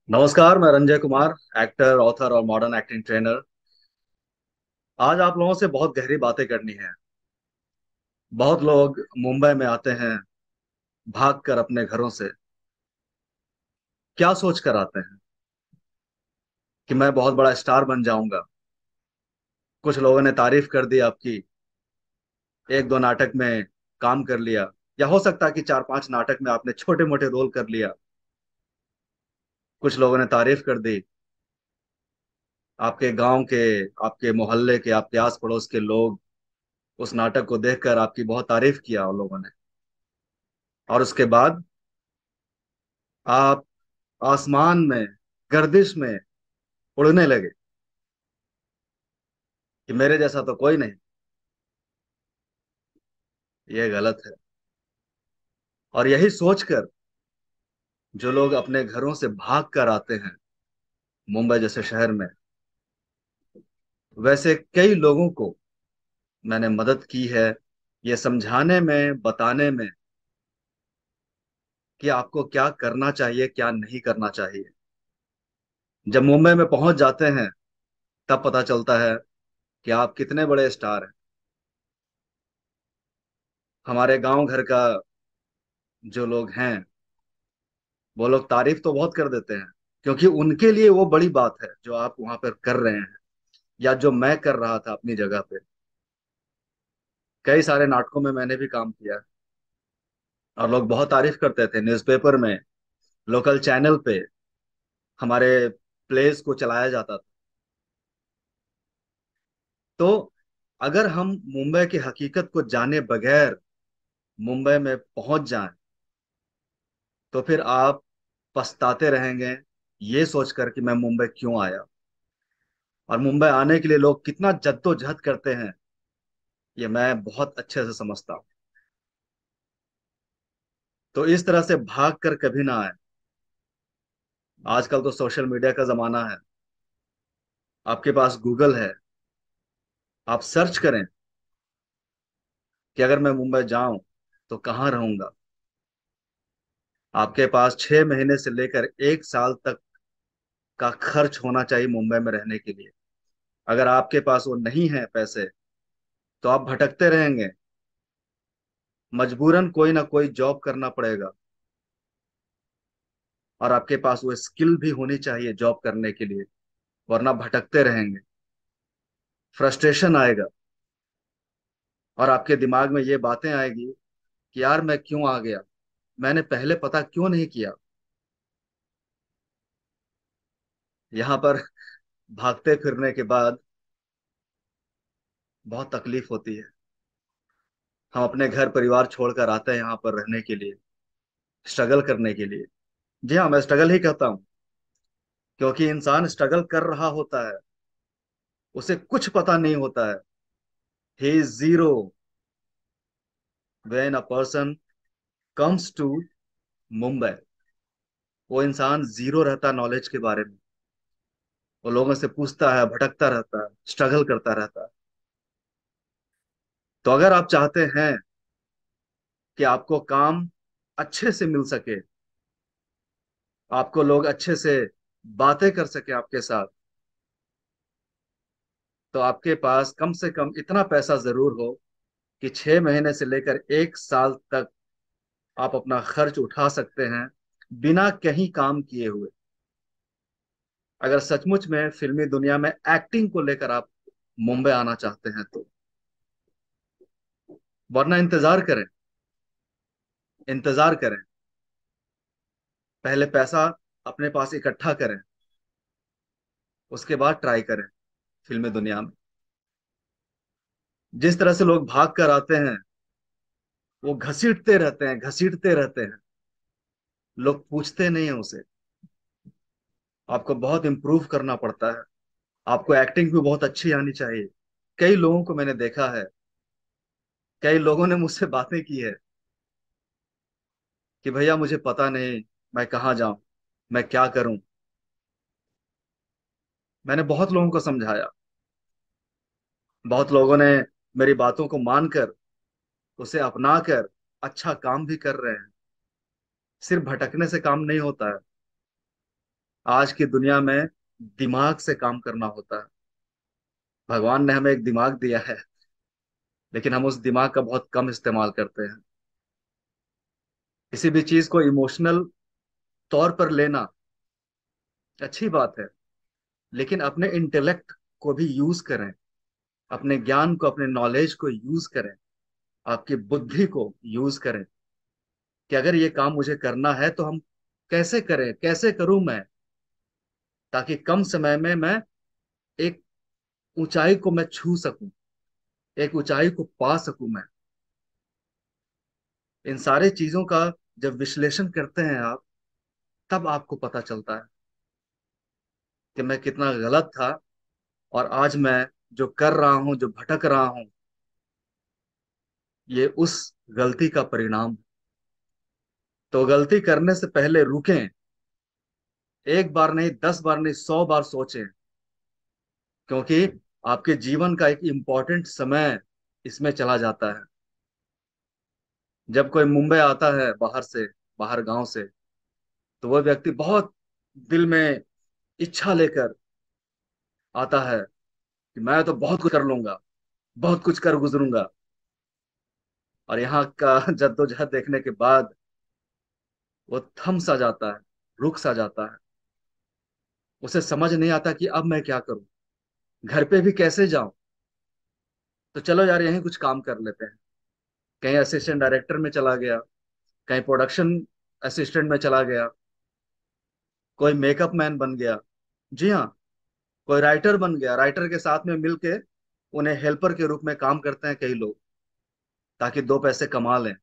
नमस्कार। मैं Ranjay Kumar, actor, author और मॉडर्न एक्टिंग ट्रेनर। आज आप लोगों से बहुत गहरी बातें करनी है। बहुत लोग मुंबई में आते हैं भाग कर अपने घरों से। क्या सोच कर आते हैं कि मैं बहुत बड़ा स्टार बन जाऊंगा। कुछ लोगों ने तारीफ कर दी आपकी, एक दो नाटक में काम कर लिया, या हो सकता है कि चार पांच नाटक में आपने छोटे मोटे रोल कर लिया। कुछ लोगों ने तारीफ कर दी आपके गांव के, आपके मोहल्ले के, आपके आस पड़ोस के लोग। उस नाटक को देखकर आपकी बहुत तारीफ किया उन लोगों ने, और उसके बाद आप आसमान में, गर्दिश में उड़ने लगे कि मेरे जैसा तो कोई नहीं। ये गलत है। और यही सोचकर जो लोग अपने घरों से भाग कर आते हैं मुंबई जैसे शहर में, वैसे कई लोगों को मैंने मदद की है ये समझाने में, बताने में कि आपको क्या करना चाहिए, क्या नहीं करना चाहिए। जब मुंबई में पहुंच जाते हैं तब पता चलता है कि आप कितने बड़े स्टार हैं। हमारे गांव घर का जो लोग हैं, वो लोग तारीफ तो बहुत कर देते हैं, क्योंकि उनके लिए वो बड़ी बात है जो आप वहां पर कर रहे हैं, या जो मैं कर रहा था अपनी जगह पे। कई सारे नाटकों में मैंने भी काम किया और लोग बहुत तारीफ करते थे। न्यूज़पेपर में, लोकल चैनल पे हमारे प्लेस को चलाया जाता था। तो अगर हम मुंबई की हकीकत को जाने बगैर मुंबई में पहुंच जाएं, तो फिर आप पछताते रहेंगे ये सोचकर कि मैं मुंबई क्यों आया। और मुंबई आने के लिए लोग कितना जद्दोजहद करते हैं, ये मैं बहुत अच्छे से समझता हूँ। तो इस तरह से भाग कर कभी ना आए। आजकल तो सोशल मीडिया का जमाना है, आपके पास गूगल है। आप सर्च करें कि अगर मैं मुंबई जाऊं तो कहाँ रहूंगा। आपके पास 6 महीने से लेकर 1 साल तक का खर्च होना चाहिए मुंबई में रहने के लिए। अगर आपके पास वो नहीं है पैसे, तो आप भटकते रहेंगे। मजबूरन कोई ना कोई जॉब करना पड़ेगा, और आपके पास वो स्किल भी होनी चाहिए जॉब करने के लिए, वरना भटकते रहेंगे। फ्रस्ट्रेशन आएगा, और आपके दिमाग में ये बातें आएगी कि यार मैं क्यों आ गया, मैंने पहले पता क्यों नहीं किया। यहाँ पर भागते फिरने के बाद बहुत तकलीफ होती है। हम अपने घर परिवार छोड़कर आते हैं यहाँ पर रहने के लिए, स्ट्रगल करने के लिए। जी हाँ, मैं स्ट्रगल ही कहता हूँ, क्योंकि इंसान स्ट्रगल कर रहा होता है, उसे कुछ पता नहीं होता है। He is zero when a person comes to Mumbai. वो इंसान जीरो रहता नॉलेज के बारे में। वो लोगों से पूछता है, भटकता रहता है, स्ट्रगल करता रहता है। तो अगर आप चाहते हैं कि आपको काम अच्छे से मिल सके, आपको लोग अच्छे से बातें कर सके आपके साथ, तो आपके पास कम से कम इतना पैसा जरूर हो कि 6 महीने से लेकर 1 साल तक आप अपना खर्च उठा सकते हैं बिना कहीं काम किए हुए। अगर सचमुच में फिल्मी दुनिया में एक्टिंग को लेकर आप मुंबई आना चाहते हैं तो, वरना इंतजार करें। इंतजार करें, पहले पैसा अपने पास इकट्ठा करें, उसके बाद ट्राई करें फिल्मी दुनिया में। जिस तरह से लोग भाग कर आते हैं, वो घसीटते रहते हैं, घसीटते रहते हैं। लोग पूछते नहीं है उसे। आपको बहुत इम्प्रूव करना पड़ता है। आपको एक्टिंग भी बहुत अच्छी आनी चाहिए। कई लोगों को मैंने देखा है, कई लोगों ने मुझसे बातें की है कि भैया मुझे पता नहीं मैं कहाँ जाऊं, मैं क्या करूं। मैंने बहुत लोगों को समझाया। बहुत लोगों ने मेरी बातों को मानकर, उसे अपनाकर अच्छा काम भी कर रहे हैं। सिर्फ भटकने से काम नहीं होता है। आज की दुनिया में दिमाग से काम करना होता है। भगवान ने हमें एक दिमाग दिया है, लेकिन हम उस दिमाग का बहुत कम इस्तेमाल करते हैं। किसी भी चीज को इमोशनल तौर पर लेना अच्छी बात है, लेकिन अपने इंटेलेक्ट को भी यूज करें, अपने ज्ञान को, अपने नॉलेज को यूज करें, आपकी बुद्धि को यूज करें कि अगर ये काम मुझे करना है तो हम कैसे करें, कैसे करूं मैं, ताकि कम समय में मैं एक ऊंचाई को मैं छू सकूं, एक ऊंचाई को पा सकूं मैं। इन सारे चीजों का जब विश्लेषण करते हैं आप, तब आपको पता चलता है कि मैं कितना गलत था, और आज मैं जो कर रहा हूं, जो भटक रहा हूं, ये उस गलती का परिणाम है। तो गलती करने से पहले रुकें, एक बार नहीं, 10 बार नहीं, 100 बार सोचें, क्योंकि आपके जीवन का एक इम्पोर्टेंट समय इसमें चला जाता है। जब कोई मुंबई आता है बाहर से, बाहर गांव से, तो वह व्यक्ति बहुत दिल में इच्छा लेकर आता है कि मैं तो बहुत कुछ कर लूंगा, बहुत कुछ कर गुजरूंगा। और यहाँ का जद्दोजहद देखने के बाद वो थम सा जाता है, रुक सा जाता है। उसे समझ नहीं आता कि अब मैं क्या करूं, घर पे भी कैसे जाऊं। तो चलो यार, यहीं कुछ काम कर लेते हैं। कहीं असिस्टेंट डायरेक्टर में चला गया, कहीं प्रोडक्शन असिस्टेंट में चला गया, कोई मेकअप मैन बन गया, जी हाँ, कोई राइटर बन गया। राइटर के साथ में मिलके उन्हें हेल्पर के रूप में काम करते हैं कई लोग, ताकि दो पैसे कमा लें।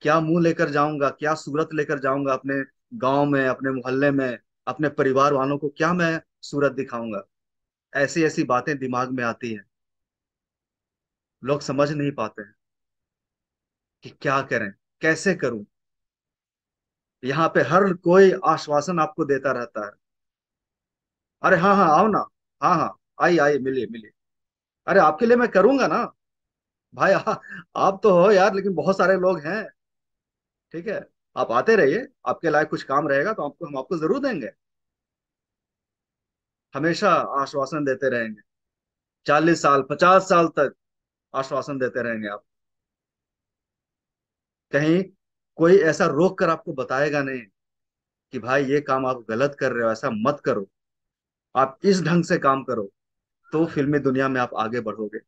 क्या मुंह लेकर जाऊंगा, क्या सूरत लेकर जाऊंगा अपने गांव में, अपने मोहल्ले में, अपने परिवार वालों को क्या मैं सूरत दिखाऊंगा। ऐसी ऐसी बातें दिमाग में आती हैं। लोग समझ नहीं पाते हैं कि क्या करें, कैसे करूं। यहाँ पे हर कोई आश्वासन आपको देता रहता है। अरे हाँ हाँ, आओ ना, हाँ हाँ, आइए आइए, मिलिए मिलिए। अरे आपके लिए मैं करूंगा ना भाई। आप तो हो यार, लेकिन बहुत सारे लोग हैं। ठीक है, आप आते रहिए, आपके लायक कुछ काम रहेगा तो आपको, हम आपको जरूर देंगे। हमेशा आश्वासन देते रहेंगे, 40 साल 50 साल तक आश्वासन देते रहेंगे आप। कहीं कोई ऐसा रोक कर आपको बताएगा नहीं कि भाई ये काम आप गलत कर रहे हो, ऐसा मत करो, आप इस ढंग से काम करो। तो फिल्मी दुनिया में आप आगे बढ़ोगे।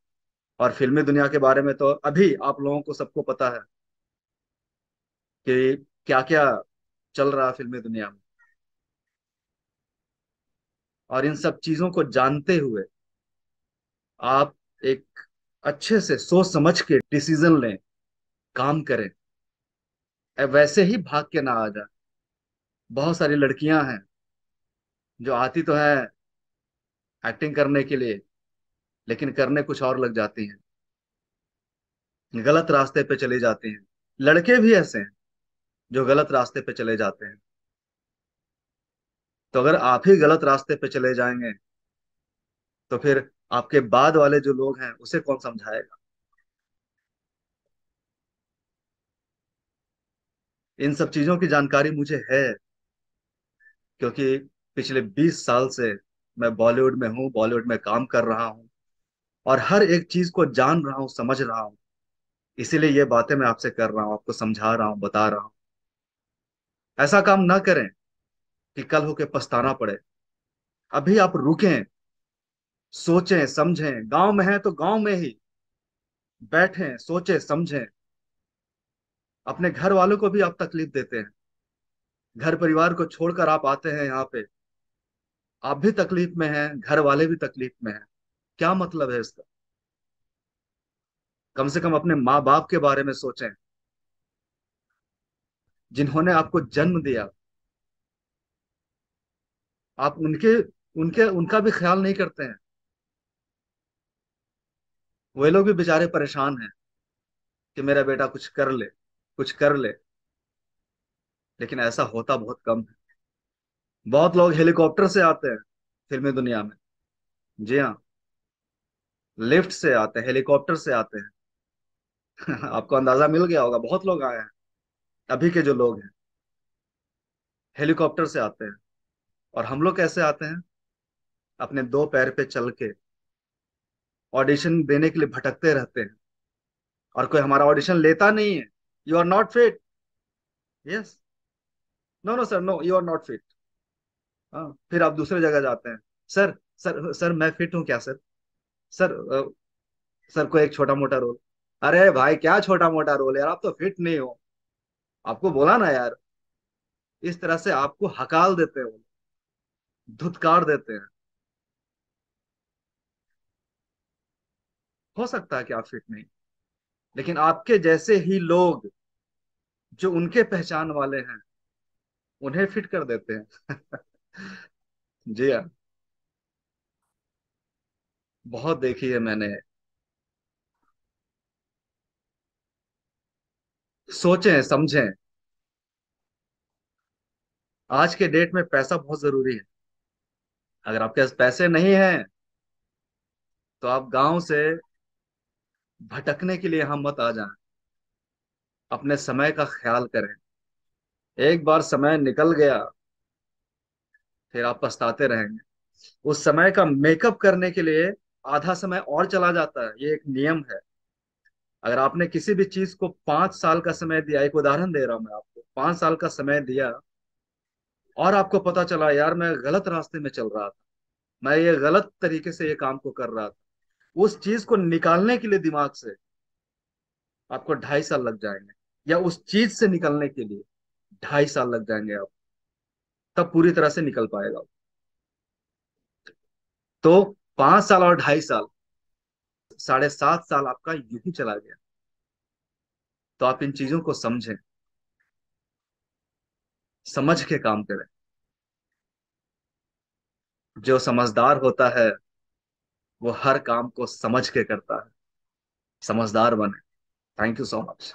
और फिल्मी दुनिया के बारे में तो अभी आप लोगों को सबको पता है कि क्या क्या चल रहा है फिल्मी दुनिया में। और इन सब चीजों को जानते हुए आप एक अच्छे से सोच समझ के डिसीजन लें, काम करें। वैसे ही भाग के ना आ जाए। बहुत सारी लड़कियां हैं जो आती तो है एक्टिंग करने के लिए, लेकिन करने कुछ और लग जाती हैं, गलत रास्ते पे चले जाते हैं। लड़के भी ऐसे हैं जो गलत रास्ते पे चले जाते हैं। तो अगर आप ही गलत रास्ते पे चले जाएंगे, तो फिर आपके बाद वाले जो लोग हैं उसे कौन समझाएगा। इन सब चीजों की जानकारी मुझे है, क्योंकि पिछले 20 साल से मैं बॉलीवुड में हूँ, बॉलीवुड में काम कर रहा हूँ, और हर एक चीज को जान रहा हूँ, समझ रहा हूँ। इसीलिए ये बातें मैं आपसे कर रहा हूँ, आपको समझा रहा हूँ, बता रहा हूँ। ऐसा काम ना करें कि कल होके पछताना पड़े। अभी आप रुकें, सोचें समझें। गांव में है तो गांव में ही बैठें, सोचें समझें। अपने घर वालों को भी आप तकलीफ देते हैं। घर परिवार को छोड़कर आप आते हैं यहाँ पे, आप भी तकलीफ में हैं, घर वाले भी तकलीफ में हैं। क्या मतलब है इसका। कम से कम अपने माँ बाप के बारे में सोचें, जिन्होंने आपको जन्म दिया। आप उनके उनके उनका भी ख्याल नहीं करते हैं। वे लोग भी बेचारे परेशान हैं कि मेरा बेटा कुछ कर ले, कुछ कर ले। लेकिन ऐसा होता बहुत कम है। बहुत लोग हेलीकॉप्टर से आते हैं फिल्मी दुनिया में, जी हाँ, लिफ्ट से आते हैं, हेलीकॉप्टर से आते हैं। आपको अंदाजा मिल गया होगा, बहुत लोग आए हैं। अभी के जो लोग हैं हेलीकॉप्टर से आते हैं। और हम लोग कैसे आते हैं? अपने दो पैर पे चल के ऑडिशन देने के लिए भटकते रहते हैं, और कोई हमारा ऑडिशन लेता नहीं है। You are not fit. Yes. No no sir, no, you are not fit. हाँ, फिर आप दूसरे जगह जाते हैं। सर, सर मैं फिट हूँ क्या सर? सर, सर को एक छोटा मोटा रोल। अरे भाई, क्या छोटा मोटा रोल यार, आप तो फिट नहीं हो। आपको बोला ना यार। इस तरह से आपको हकाल देते हैं वो, धुतकार देते हैं। हो सकता है कि आप फिट नहीं, लेकिन आपके जैसे ही लोग जो उनके पहचान वाले हैं उन्हें फिट कर देते हैं। जी हाँ। बहुत देखी है मैंने। सोचें समझें। आज के डेट में पैसा बहुत जरूरी है। अगर आपके पास पैसे नहीं हैं तो आप गांव से भटकने के लिए हम मत आ जाएं। अपने समय का ख्याल करें। एक बार समय निकल गया, फिर आप पछताते रहेंगे। उस समय का मेकअप करने के लिए आधा समय और चला जाता है, ये एक नियम है। अगर आपने किसी भी चीज को 5 साल का समय दिया, एक उदाहरण दे रहा हूं मैं आपको, 5 साल का समय दिया, और आपको पता चला यार मैं गलत रास्ते में चल रहा था, मैं ये गलत तरीके से ये काम को कर रहा था, उस चीज को निकालने के लिए दिमाग से आपको 2.5 साल लग जाएंगे, या उस चीज से निकलने के लिए 2.5 साल लग जाएंगे आप, तब पूरी तरह से निकल पाएगा। तो 5 साल और 2.5 साल, 7.5 साल आपका यूं ही चला गया। तो आप इन चीजों को समझें, समझ के काम करें। जो समझदार होता है वो हर काम को समझ के करता है। समझदार बने। Thank you so much.